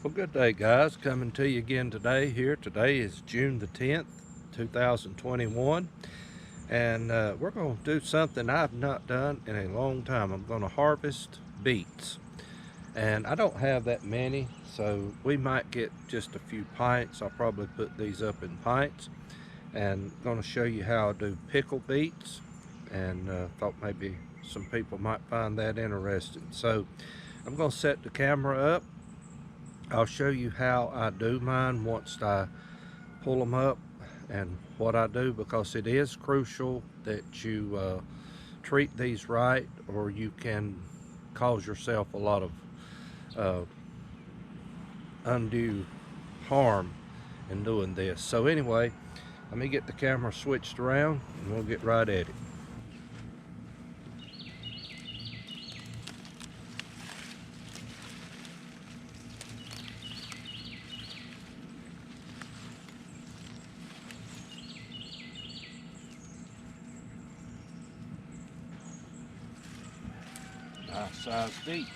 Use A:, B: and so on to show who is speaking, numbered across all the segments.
A: Well, good day, guys. Coming to you again today here. Today is June the 10th, 2021. And we're going to do something I've not done in a long time. I'm going to harvest beets. And I don't have that many, so we might get just a few pints. I'll probably put these up in pints. And I'm going to show you how I do pickled beets. And thought maybe some people might find that interesting. So I'm going to set the camera up. I'll show you how I do mine once I pull them up and what I do, because it is crucial that you treat these right, or you can cause yourself a lot of uh, undue harm in doing this. So anyway, let me get the camera switched around and we'll get right at it. Nice size beets.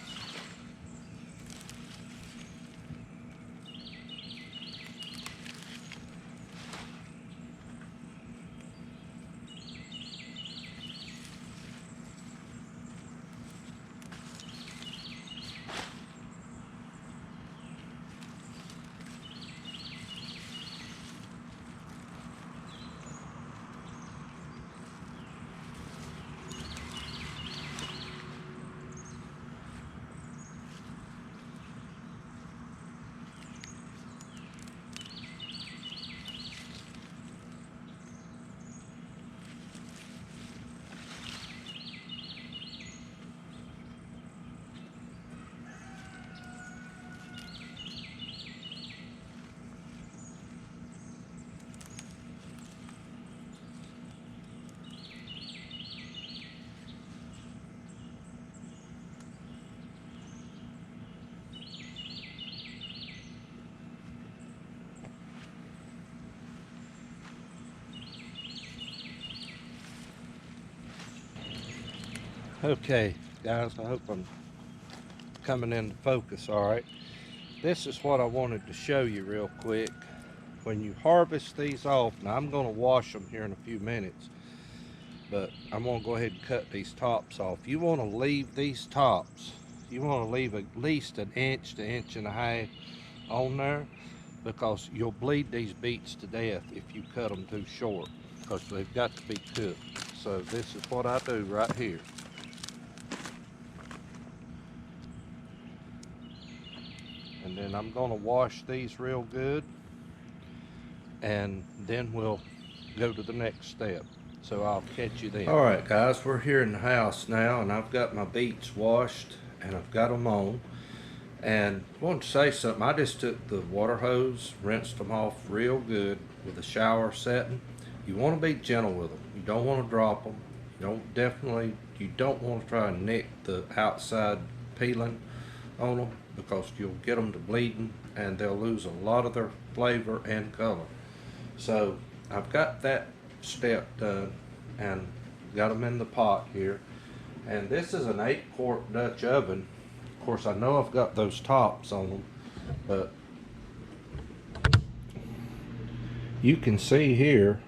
A: Okay, guys, I hope I'm coming into focus all right. This is what I wanted to show you real quick. When you harvest these off, now I'm going to wash them here in a few minutes, but I'm going to go ahead and cut these tops off. You want to leave these tops, you want to leave at least an inch to inch and a half on there, because you'll bleed these beets to death if you cut them too short, because they've got to be cooked. So this is what I do right here. And then I'm going to wash these real good, and then we'll go to the next step. So I'll catch you then. All right, guys, we're here in the house now, and I've got my beets washed and I've got them on. And I wanted to say something. I just took the water hose, rinsed them off real good with a shower setting. You want to be gentle with them. You don't want to drop them. You don't want to try and nick the outside peeling on them, because you'll get them to bleeding and they'll lose a lot of their flavor and color. So I've got that step done and got them in the pot here. And this is an 8-quart Dutch oven. Of course, I know I've got those tops on them, but you can see here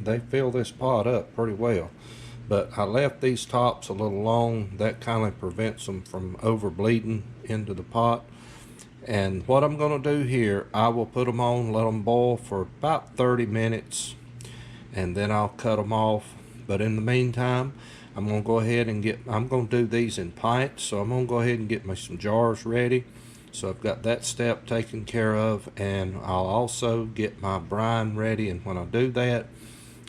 A: they fill this pot up pretty well. But I left these tops a little long. That kind of prevents them from over bleeding into the pot. And what I'm going to do here, I will put them on, let them boil for about 30 minutes, and then I'll cut them off. But in the meantime, I'm going to go ahead and I'm going to do these in pints, so I'm going to go ahead and get me some jars ready. So I've got that step taken care of, and I'll also get my brine ready, and when I do that,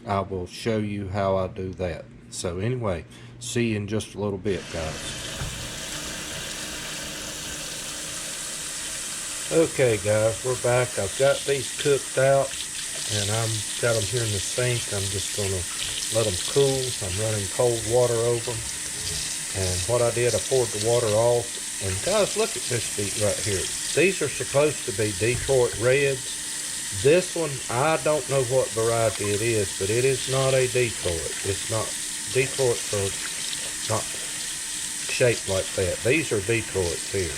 A: I will show you how I do that. So anyway, see you in just a little bit, guys. Okay, guys, we're back. I've got these cooked out, and I've got them here in the sink. I'm just going to let them cool. I'm running cold water over them. And what I did, I poured the water off. And guys, look at this beet right here. These are supposed to be Detroit Reds. This one, I don't know what variety it is, but it is not a Detroit. It's not. Detroits are not shaped like that. These are Detroits here.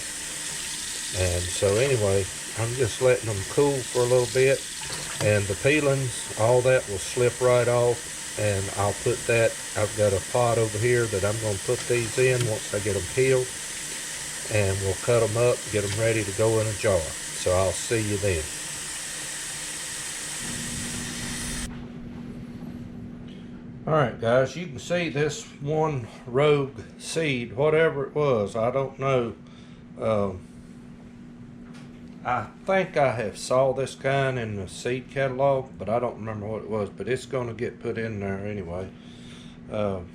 A: And so anyway, I'm just letting them cool for a little bit, and the peelings, all that will slip right off, and I'll put that, I've got a pot over here that I'm going to put these in once I get them peeled, and we'll cut them up, get them ready to go in a jar. So I'll see you then. Alright guys, you can see this one rogue seed, whatever it was, I don't know. I think I have saw this kind in the seed catalog, but I don't remember what it was, but it's going to get put in there anyway. And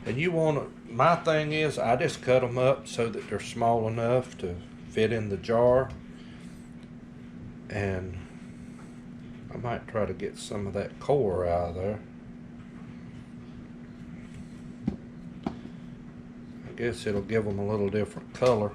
A: you want to, my thing is, I just cut them up so that they're small enough to fit in the jar. And I might try to get some of that core out of there. I guess it'll give them a little different color.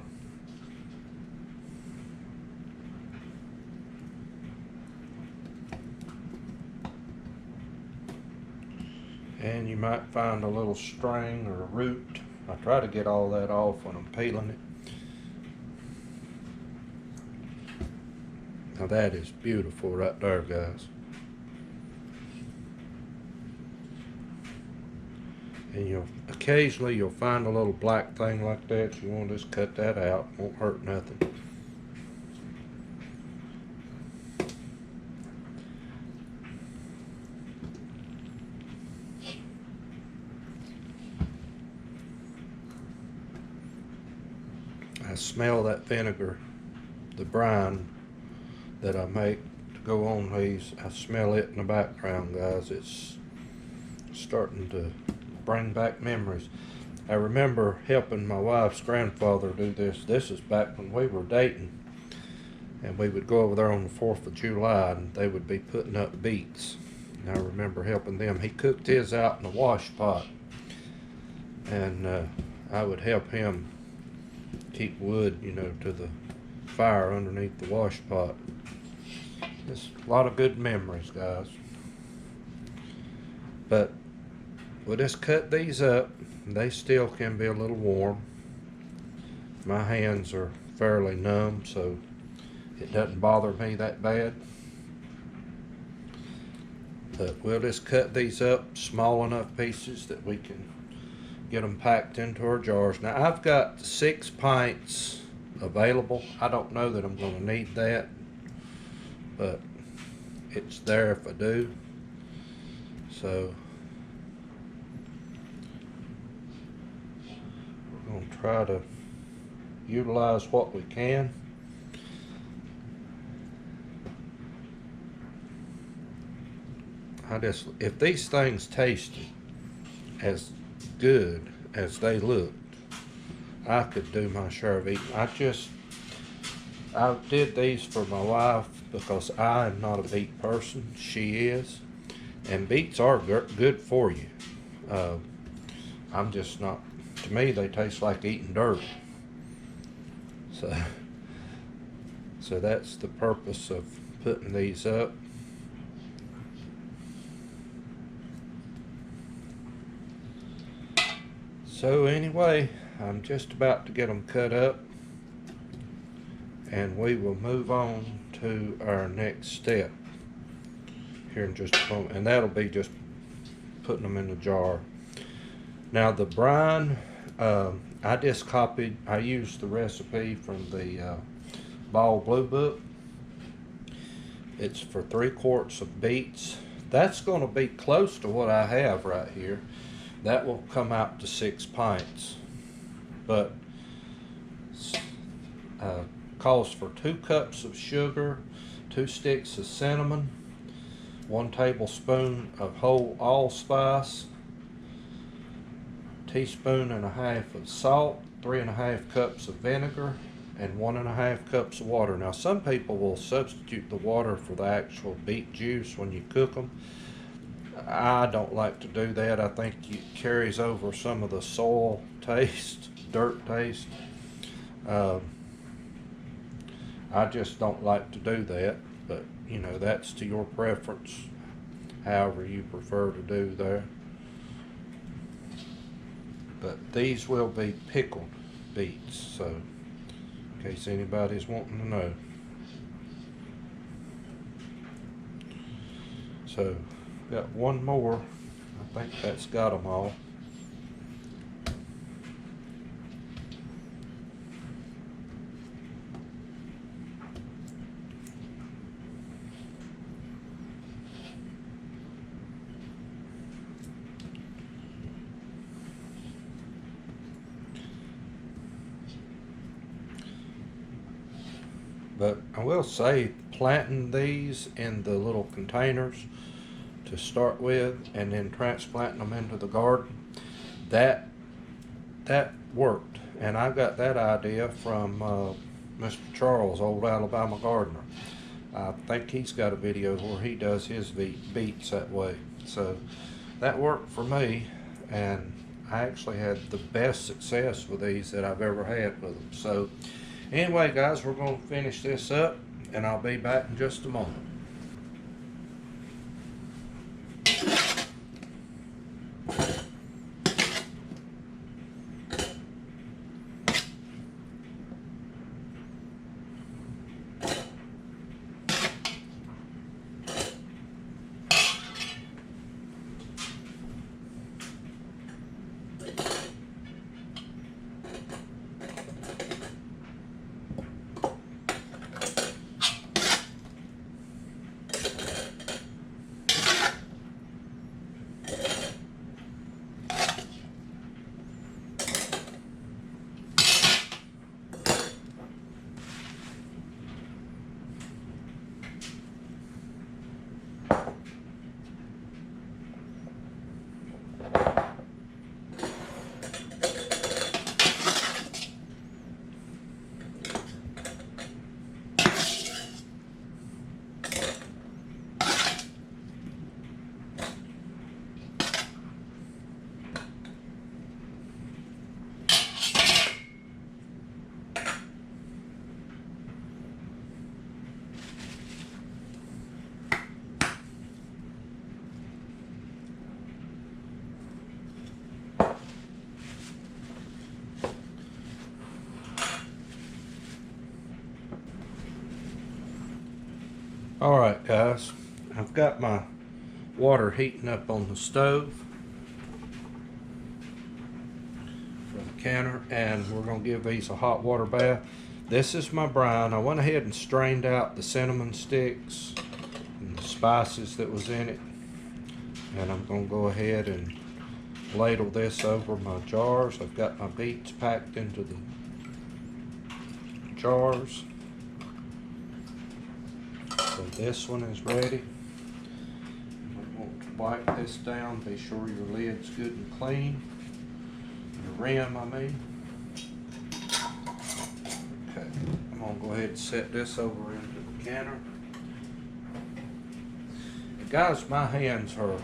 A: And you might find a little string or a root. I try to get all that off when I'm peeling it. Now that is beautiful right there, guys. And occasionally you'll find a little black thing like that. You want to just cut that out. Won't hurt nothing. I smell that vinegar, the brine that I make to go on these. I smell it in the background, guys. It's starting to bring back memories. I remember helping my wife's grandfather do this. This is back when we were dating, and we would go over there on the 4th of July, and they would be putting up beets. And I remember helping them. He cooked his out in a wash pot, and I would help him keep wood, to the fire underneath the wash pot. Just a lot of good memories, guys. But we'll just cut these up. They still can be a little warm. My hands are fairly numb, so it doesn't bother me that bad. But we'll just cut these up small enough pieces that we can get them packed into our jars. Now I've got 6 pints available. I don't know that I'm going to need that, but it's there if I do. So we're going to try to utilize what we can. If these things tasted as good as they looked, I could do my share of eating. I did these for my wife because I am not a beet person. She is, and beets are good for you. I'm just not. To me, they taste like eating dirt. So that's the purpose of putting these up. So anyway, I'm just about to get them cut up, and we will move on to our next step here in just a moment, and that'll be just putting them in the jar. Now the brine, I used the recipe from the Ball Blue Book. It's for 3 quarts of beets. That's going to be close to what I have right here. That will come out to 6 pints, but calls for 2 cups of sugar, 2 sticks of cinnamon, 1 tablespoon of whole allspice, teaspoon and a half of salt, 3.5 cups of vinegar, and 1.5 cups of water. Now some people will substitute the water for the actual beet juice when you cook them. I don't like to do that. I think it carries over some of the soil taste, dirt taste. I just don't like to do that, but that's to your preference, however you prefer to do there. But these will be pickled beets, so in case anybody's wanting to know. So, got one more. I think that's got them all. But I will say, planting these in the little containers to start with, and then transplanting them into the garden, that worked. And I got that idea from Mr. Charles, old Alabama gardener. I think he's got a video where he does his beets that way. So that worked for me, and I actually had the best success with these that I've ever had with them. So anyway, guys, we're going to finish this up, and I'll be back in just a moment. Alright guys, I've got my water heating up on the stove for the canner, and we're going to give these a hot water bath. This is my brine. I went ahead and strained out the cinnamon sticks and the spices that was in it, and I'm going to go ahead and ladle this over my jars. I've got my beets packed into the jars. So this one is ready. We want to wipe this down. Be sure your lid's good and clean. Your rim, I mean. Okay, I'm going to go ahead and set this over into the canner. And guys, my hands are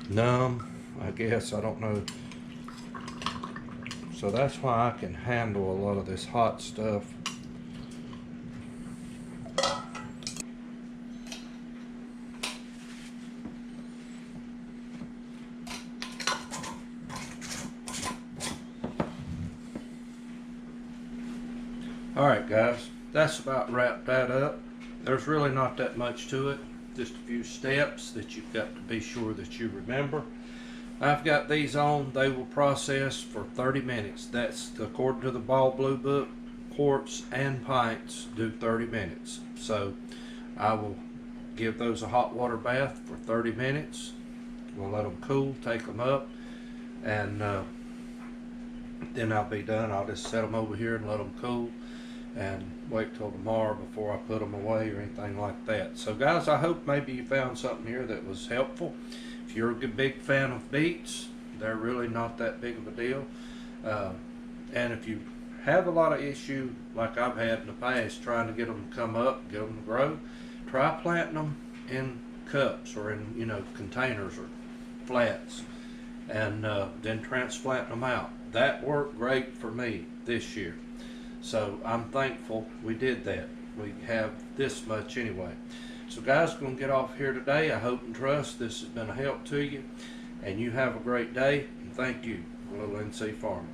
A: numb, I guess. I don't know. So that's why I can handle a lot of this hot stuff. Alright guys, that's about wrapped that up. There's really not that much to it. Just a few steps that you've got to be sure that you remember. I've got these on. They will process for 30 minutes. That's according to the Ball Blue Book. Quarts and pints do 30 minutes. So I will give those a hot water bath for 30 minutes. We'll let them cool, take them up, and then I'll be done. I'll just set them over here and let them cool, and wait till tomorrow before I put them away or anything like that. So guys, I hope maybe you found something here that was helpful. If you're a big fan of beets, they're really not that big of a deal. And if you have a lot of issue like I've had in the past trying to get them to come up, get them to grow, try planting them in cups or in, you know, containers or flats, and then transplanting them out. That worked great for me this year. So I'm thankful we did that. We have this much anyway. So guys, going to get off here today. I hope and trust this has been a help to you, and you have a great day, and thank you, Little NC Farmer.